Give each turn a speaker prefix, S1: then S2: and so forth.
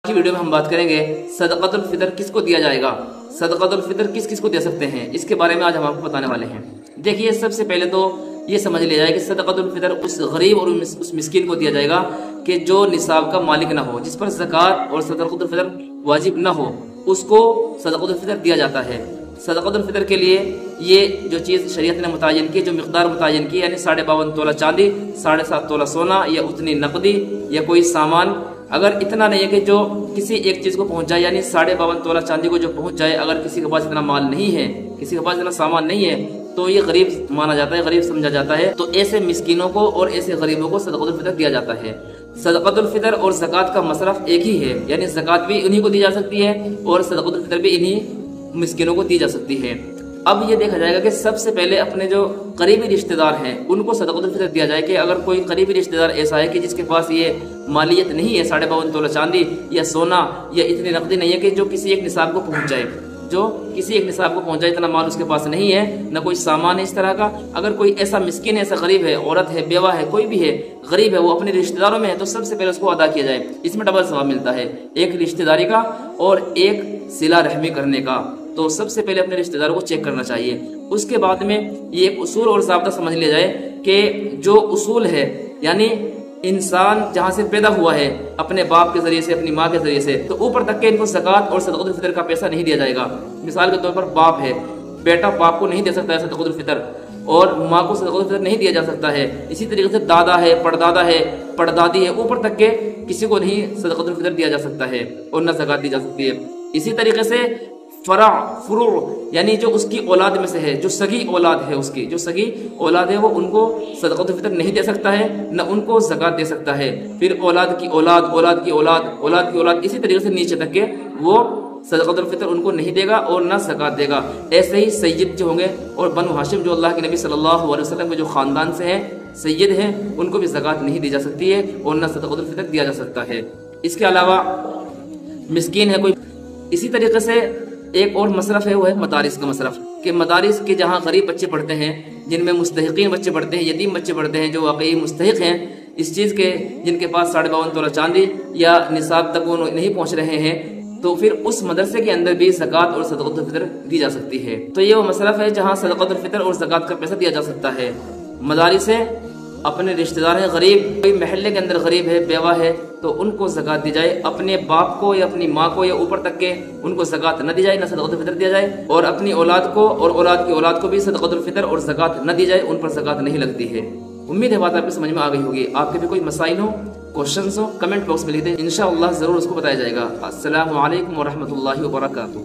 S1: की वीडियो में हम बात करेंगे सदक़तुल फितर किसको दिया जाएगा, सदक़तुल फितर किस किस को दे सकते हैं, इसके बारे में आज हम आपको बताने वाले हैं। देखिए, सबसे पहले तो ये समझ लिया जाए कि सदक़तुल फितर उस गरीब और उस मिस्किन को दिया जाएगा कि जो निसाब का मालिक ना हो, जिस पर ज़कात और सदक़तुल फितर वाजिब ना हो, उसको सदक़तुल फितर दिया जाता है। सदक़तुल फितर के लिए ये जो चीज़ शरीयत ने मुतय्यन की, जो मिक़दार मुतय्यन की, यानी 52.5 तोला चांदी, 7.5 तोला सोना या उतनी नकदी या कोई सामान, अगर इतना नहीं है कि जो किसी एक चीज़ को पहुंच जाए, यानी 52.5 तोला चांदी को जो पहुंच जाए, अगर किसी के पास इतना माल नहीं है, किसी के पास इतना सामान नहीं है, तो ये गरीब माना जाता है, गरीब समझा जाता है। तो ऐसे मिस्किनों को और ऐसे गरीबों को सदक़तुल फितर दिया जाता है। सदक़तुल फितर और ज़कात का मसरफ एक ही है, यानी ज़कात भी उन्हीं को दी जा सकती है और सदक़तुल फितर भी इन्हीं मिस्किनों को दी जा सकती है। अब ये देखा जाएगा कि सबसे पहले अपने जो करीबी रिश्तेदार हैं उनको सदक़तुल फितर दिया जाए। कि अगर कोई करीबी रिश्तेदार ऐसा है कि जिसके पास ये मालियत नहीं है, 52.5 तोला चांदी या सोना या इतनी नकदी नहीं है कि जो किसी एक निसाब को पहुंच जाए, जो किसी एक निसाब को पहुंच जाए, इतना माल उसके पास नहीं है, न कोई सामान है इस तरह का। अगर कोई ऐसा मिस्किन है, ऐसा गरीब है, औरत है, बेवा है, कोई भी है, गरीब है, वो अपने रिश्तेदारों में है, तो सबसे पहले उसको अदा किया जाए। इसमें डबल सवाब मिलता है, एक रिश्तेदारी का और एक सिला रहमी करने का। तो सबसे पहले अपने रिश्तेदारों को चेक करना चाहिए। उसके बाद में ये एक उसूल और ज़ाब्ता समझ लिया जाए कि जो उसूल है, यानी इंसान जहाँ से पैदा हुआ है, अपने बाप के जरिए से, अपनी माँ के जरिए से, तो ऊपर तक के इनको ज़कात और सदक़तुल फितर का पैसा नहीं दिया जाएगा। मिसाल के तौर पर बाप है, बेटा बाप को नहीं दे सकता है सदक़तुल फितर, और माँ को सदक़तुल फितर नहीं दिया जा सकता है। इसी तरीके से दादा है, पड़दादी है, ऊपर तक के किसी को नहीं सदक़तुल फितर दिया जा सकता है और न ज़कात दी जा सकती है। इसी तरीके से फुरू, यानी जो उसकी औलाद में से है, जो सगी औलाद है, उसकी जो सगी औलाद है, वो उनको सदक़तुल फितर नहीं दे सकता है, न उनको ज़कात दे सकता है। फिर औलाद की औलाद, औलाद की औलाद, औलाद की औलाद, इसी तरीके से नीचे तक के वो सदक़तुल फितर उनको नहीं देगा और न ज़कात देगा। ऐसे ही सैयद जो होंगे और बनु हाशिम जो अल्लाह के नबी सल्लल्लाहु अलैहि वसल्लम के जो ख़ानदान से हैं, सैयद हैं, उनको भी ज़कात नहीं दी जा सकती है और न सदक़तुल फितर दिया जा सकता है। इसके अलावा मिस्कीन है कोई। इसी तरीके से एक और मसरफ है, वो है मदारिस का मसरफ। कि मदारिस के जहाँ गरीब बच्चे पढ़ते हैं, जिनमें मुस्तहिकीन बच्चे पढ़ते हैं, यतीम बच्चे पढ़ते हैं, जो वाकई मुस्तहिक हैं इस चीज़ के, जिनके पास 52.5 तोला चांदी या निसाब तक वो नहीं पहुँच रहे हैं, तो फिर उस मदरसे के अंदर भी ज़कात और सदक़तुल फितर दी जा सकती है। तो ये वो मसरफ है जहाँ सदक़तुल फितर और ज़कात का पैसा दिया जा सकता है। मदारिस है, अपने रिश्तेदार हैं गरीब, कोई महल्ले के अंदर गरीब है, बेवा है, तो उनको ज़कात दी जाए। अपने बाप को या अपनी माँ को या ऊपर तक के उनको ज़कात न दी जाए, न सदक़तुल फितर दिया जाए। और अपनी औलाद को और औलाद की औलाद को भी सदक़तुल फितर और ज़कात न दी जाए, उन पर ज़कात नहीं लगती है। उम्मीद है बात आपको समझ में आ गई होगी। आपके भी कोई मसाइल हो, क्वेश्चंस हो, कमेंट बॉक्स में लिख दें, इंशाअल्लाह ज़रूर उसको बताया जाएगा। अस्सलामु अलैकुम व रहमतुल्लाहि व बरकातुहू।